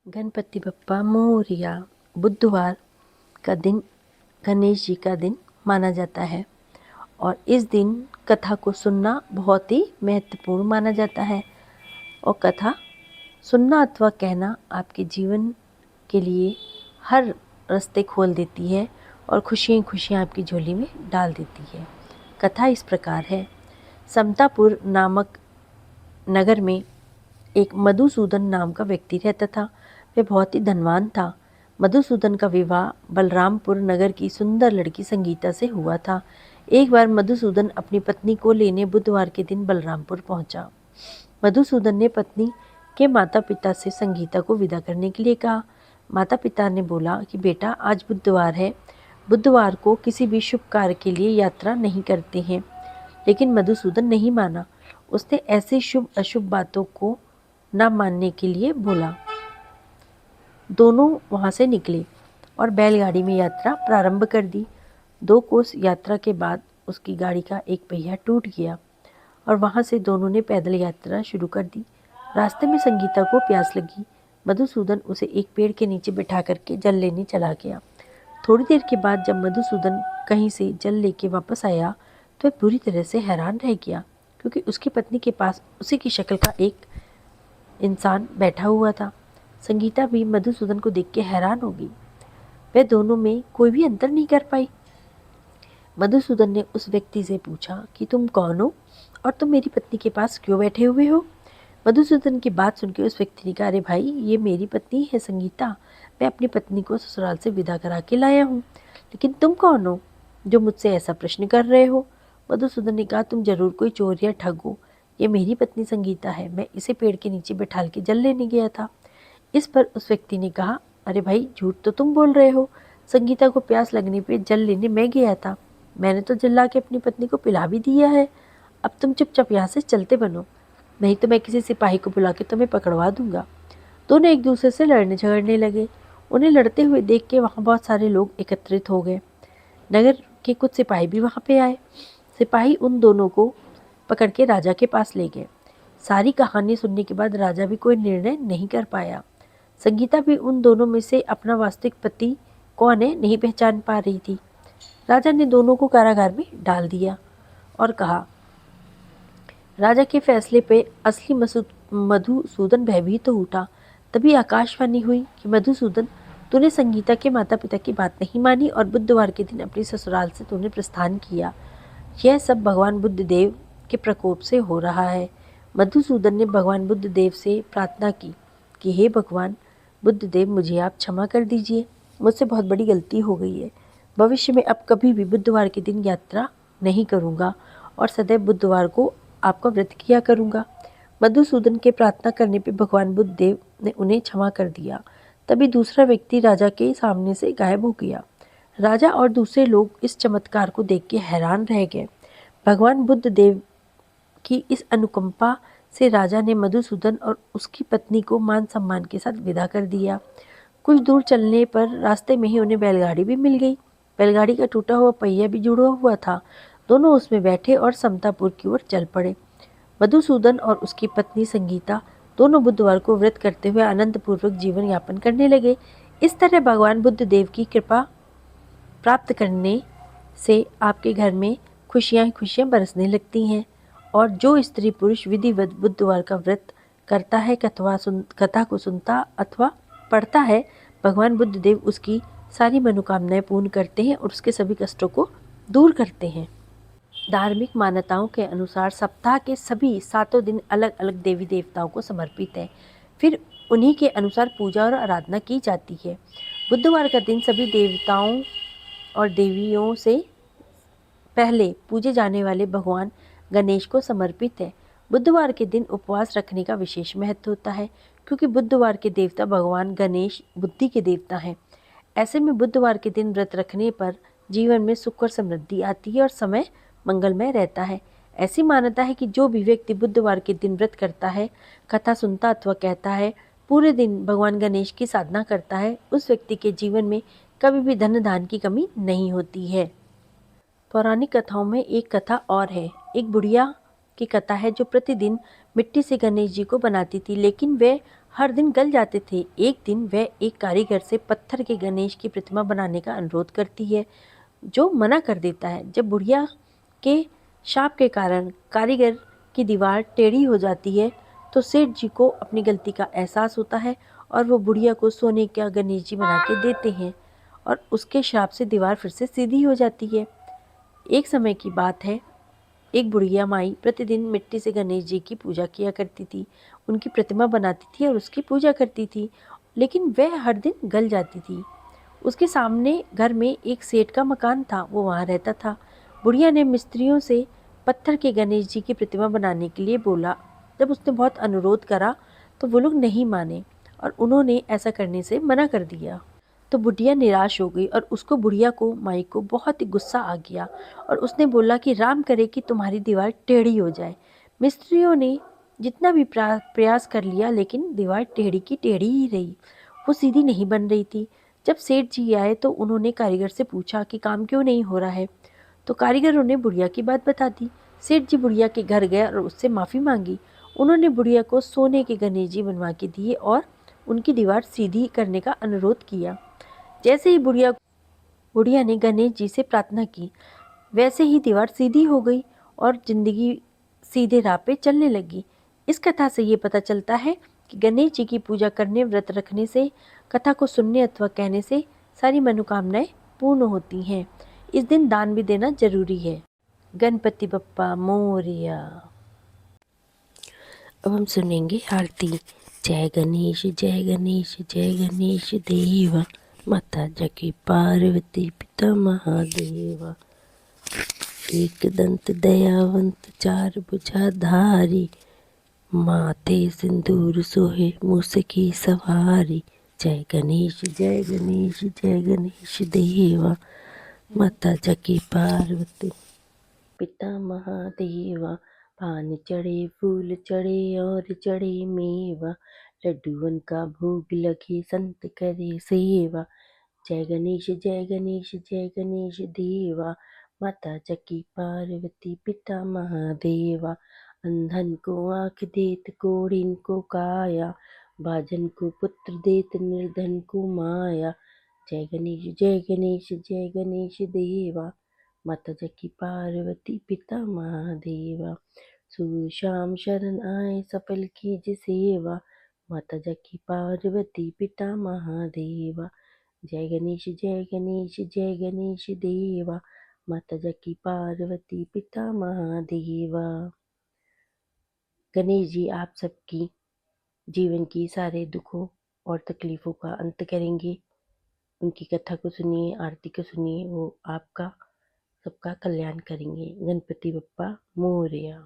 गणपति बप्पा मोरया। बुधवार का दिन गणेश जी का दिन माना जाता है और इस दिन कथा को सुनना बहुत ही महत्वपूर्ण माना जाता है। और कथा सुनना अथवा कहना आपके जीवन के लिए हर रास्ते खोल देती है और खुशियाँ खुशियाँ आपकी झोली में डाल देती है। कथा इस प्रकार है। समतापुर नामक नगर में एक मधुसूदन नाम का व्यक्ति रहता था। वह बहुत ही धनवान था। मधुसूदन का विवाह बलरामपुर नगर की सुंदर लड़की संगीता से हुआ था। एक बार मधुसूदन अपनी पत्नी को लेने बुधवार के दिन बलरामपुर पहुंचा। मधुसूदन ने पत्नी के माता पिता से संगीता को विदा करने के लिए कहा। माता पिता ने बोला कि बेटा, आज बुधवार है, बुधवार को किसी भी शुभ कार्य के लिए यात्रा नहीं करते हैं। लेकिन मधुसूदन नहीं माना। उसने ऐसी शुभ अशुभ बातों को न मानने के लिए बोला। दोनों वहां से निकले और बैलगाड़ी में यात्रा प्रारंभ कर दी। 2 कोस यात्रा के बाद उसकी गाड़ी का एक पहिया टूट गया और वहां से दोनों ने पैदल यात्रा शुरू कर दी। रास्ते में संगीता को प्यास लगी। मधुसूदन उसे एक पेड़ के नीचे बिठा करके जल लेने चला गया। थोड़ी देर के बाद जब मधुसूदन कहीं से जल लेके वापस आया तो वह बुरी तरह से हैरान रह गया, क्योंकि उसकी पत्नी के पास उसी की शक्ल का एक इंसान बैठा हुआ था। संगीता भी मधुसूदन को देख के हैरान हो गई। वह दोनों में कोई भी अंतर नहीं कर पाई। मधुसूदन ने उस व्यक्ति से पूछा कि तुम कौन हो और तुम मेरी पत्नी के पास क्यों बैठे हुए हो। मधुसूदन की बात सुनकर उस व्यक्ति ने कहा, अरे भाई, ये मेरी पत्नी है संगीता। मैं अपनी पत्नी को ससुराल से विदा करा के लाया हूँ। लेकिन तुम कौन हो जो मुझसे ऐसा प्रश्न कर रहे हो। मधुसूदन ने कहा, तुम जरूर कोई चोर या ठग हो। ये मेरी पत्नी संगीता है। मैं इसे पेड़ के नीचे बैठाल के जल लेने गया था। इस पर उस व्यक्ति ने कहा, अरे भाई, झूठ तो तुम बोल रहे हो। संगीता को प्यास लगने पे जल लेने मैं गया था। मैंने तो जल ला के अपनी पत्नी को पिला भी दिया है। अब तुम चुपचाप यहाँ से चलते बनो, नहीं तो मैं किसी सिपाही को बुला के तुम्हें पकड़वा दूंगा। दोनों एक दूसरे से लड़ने झगड़ने लगे। उन्हें लड़ते हुए देख के वहाँ बहुत सारे लोग एकत्रित हो गए। नगर के कुछ सिपाही भी वहाँ पे आए। सिपाही उन दोनों को पकड़ के राजा के पास ले गए। सारी कहानी सुनने के बाद राजा भी कोई निर्णय नहीं कर पाया। संगीता भी उन दोनों में से अपना वास्तविक पति कौन है नहीं पहचान पा रही थी। राजा ने दोनों को कारागार में डाल दिया और कहा, राजा के फैसले पे असली मधुसूदन भयभीत तो उठा। तभी आकाशवाणी हुई कि मधुसूदन, तूने संगीता के माता पिता की बात नहीं मानी और बुधवार के दिन अपनी ससुराल से तूने प्रस्थान किया। यह सब भगवान बुद्ध देव के प्रकोप से हो रहा है। मधुसूदन ने भगवान बुद्ध देव से प्रार्थना की कि हे भगवान बुद्ध देव, मुझे आप क्षमा कर दीजिए। मुझसे बहुत बड़ी गलती हो गई है। भविष्य में अब कभी भी बुधवार के दिन यात्रा नहीं करूँगा और सदैव बुधवार को आपका व्रत किया करूँगा। मधुसूदन के प्रार्थना करने पर भगवान बुद्ध देव ने उन्हें क्षमा कर दिया। तभी दूसरा व्यक्ति राजा के सामने से गायब हो गया। राजा और दूसरे लोग इस चमत्कार को देख के हैरान रह गए। भगवान बुद्ध देव की इस अनुकंपा से राजा ने मधुसूदन और उसकी पत्नी को मान सम्मान के साथ विदा कर दिया। कुछ दूर चलने पर रास्ते में ही उन्हें बैलगाड़ी भी मिल गई। बैलगाड़ी का टूटा हुआ पहिया भी जुड़ा हुआ था। दोनों उसमें बैठे और समतापुर की ओर चल पड़े। मधुसूदन और उसकी पत्नी संगीता दोनों बुधवार को व्रत करते हुए आनंद पूर्वक जीवन यापन करने लगे। इस तरह भगवान बुद्ध देव की कृपा प्राप्त करने से आपके घर में खुशियाँ खुशियाँ बरसने लगती हैं। और जो स्त्री पुरुष विधिवत बुधवार का व्रत करता है, कथा को सुनता अथवा पढ़ता है, भगवान बुद्ध देव उसकी सारी मनोकामनाएं पूर्ण करते हैं और उसके सभी कष्टों को दूर करते हैं। धार्मिक मान्यताओं के अनुसार सप्ताह के सभी 7 दिन अलग अलग देवी देवताओं को समर्पित है। फिर उन्हीं के अनुसार पूजा और आराधना की जाती है। बुधवार का दिन सभी देवताओं और देवियों से पहले पूजे जाने वाले भगवान गणेश को समर्पित है। बुधवार के दिन उपवास रखने का विशेष महत्व होता है, क्योंकि बुधवार के देवता भगवान गणेश बुद्धि के देवता हैं। ऐसे में बुधवार के दिन व्रत रखने पर जीवन में सुख और समृद्धि आती है और समय मंगलमय रहता है। ऐसी मान्यता है कि जो भी व्यक्ति बुधवार के दिन व्रत करता है, कथा सुनता अथवा कहता है, पूरे दिन भगवान गणेश की साधना करता है, उस व्यक्ति के जीवन में कभी भी धन धान की कमी नहीं होती है। पौराणिक कथाओं में एक कथा और है। एक बुढ़िया की कथा है जो प्रतिदिन मिट्टी से गणेश जी को बनाती थी, लेकिन वे हर दिन गल जाते थे। एक दिन वह एक कारीगर से पत्थर के गणेश की प्रतिमा बनाने का अनुरोध करती है, जो मना कर देता है। जब बुढ़िया के शाप के कारण कारीगर की दीवार टेढ़ी हो जाती है, तो सेठ जी को अपनी गलती का एहसास होता है और वो बुढ़िया को सोने का गणेश जी बना के देते हैं और उसके शाप से दीवार फिर से सीधी हो जाती है। एक समय की बात है, एक बुढ़िया माई प्रतिदिन मिट्टी से गणेश जी की पूजा किया करती थी। उनकी प्रतिमा बनाती थी और उसकी पूजा करती थी, लेकिन वह हर दिन गल जाती थी। उसके सामने घर में एक सेठ का मकान था, वो वहाँ रहता था। बुढ़िया ने मिस्त्रियों से पत्थर के गणेश जी की प्रतिमा बनाने के लिए बोला। जब उसने बहुत अनुरोध करा तो वो लोग नहीं माने और उन्होंने ऐसा करने से मना कर दिया। तो बुढ़िया निराश हो गई और उसको बुढ़िया को माई को बहुत ही गुस्सा आ गया और उसने बोला कि राम करे कि तुम्हारी दीवार टेढ़ी हो जाए। मिस्त्रियों ने जितना भी प्रयास कर लिया, लेकिन दीवार टेढ़ी की टेढ़ी ही रही, वो सीधी नहीं बन रही थी। जब सेठ जी आए तो उन्होंने कारीगर से पूछा कि काम क्यों नहीं हो रहा है, तो कारीगरों ने बुढ़िया की बात बता दी। सेठ जी बुढ़िया के घर गए और उससे माफ़ी मांगी। उन्होंने बुढ़िया को सोने के गणेश जी बनवा के दिए और उनकी दीवार सीधी करने का अनुरोध किया। जैसे ही बुढ़िया ने गणेश जी से प्रार्थना की, वैसे ही दीवार सीधी हो गई और जिंदगी सीधे राह पे चलने लगी। इस कथा से ये पता चलता है कि गणेश जी की पूजा करने, व्रत रखने से, कथा को सुनने अथवा कहने से सारी मनोकामनाएं पूर्ण होती हैं। इस दिन दान भी देना जरूरी है। गणपति बप्पा मोरया। अब हम सुनेंगे आरती। जय गणेश जय गणेश जय गणेश देवा, माता जकी पार्वती पिता महादेवा। एक दंत दयावंत चार भुजाधारी, माथे सिंदूर सोहे मूस की सवारी। जय गणेश जय गणेश जय गणेश देवा, माता जकी पार्वती पिता महादेवा। पान चढ़े फूल चढ़े और चढ़े मेवा, लड्डूअन का भोग लगे संत करे सेवा। जय गणेश जय गणेश जय गणेश देवा, माता जकी पार्वती पिता महादेवा। अंधन को आँख देत कोढ़िन को काया, बाजन को पुत्र देत निर्धन को माया। जय गणेश जय गणेश जय गणेश देवा, माता जकी पार्वती पिता महादेवा। सुर शाम शरण आए सफल कीज सेवा, माता जकी पार्वती पिता महादेवा। जय गणेश जय गणेश जय गणेश देवा, माता जकी पार्वती पिता महादेवा। गणेश जी आप सबकी जीवन की सारे दुखों और तकलीफों का अंत करेंगे। उनकी कथा को सुनिए, आरती को सुनिए, वो आपका सबका कल्याण करेंगे। गणपति बप्पा मोरया।